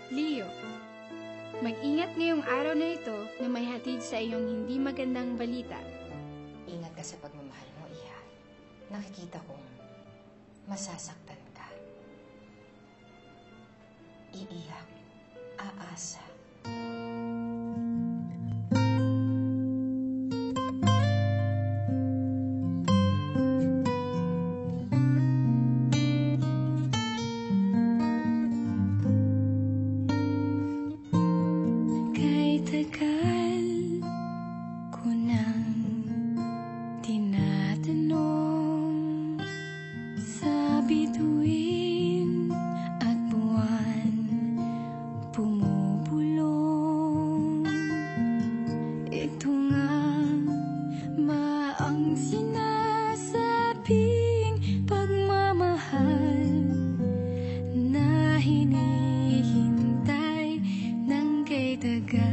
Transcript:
Leo, mag-ingat ngayong araw na ito na may hatid sa iyong hindi magandang balita. Ingat ka sa pagmamahal mo, Iha. Nakikita kong masasaktan ka. Iiyak, aasa. Tagal ko nang tinatanong sa bituin at buwan bumubulong. Ito nga ba ang sinasabing pagmamahal na hinihintay ng kay tagal?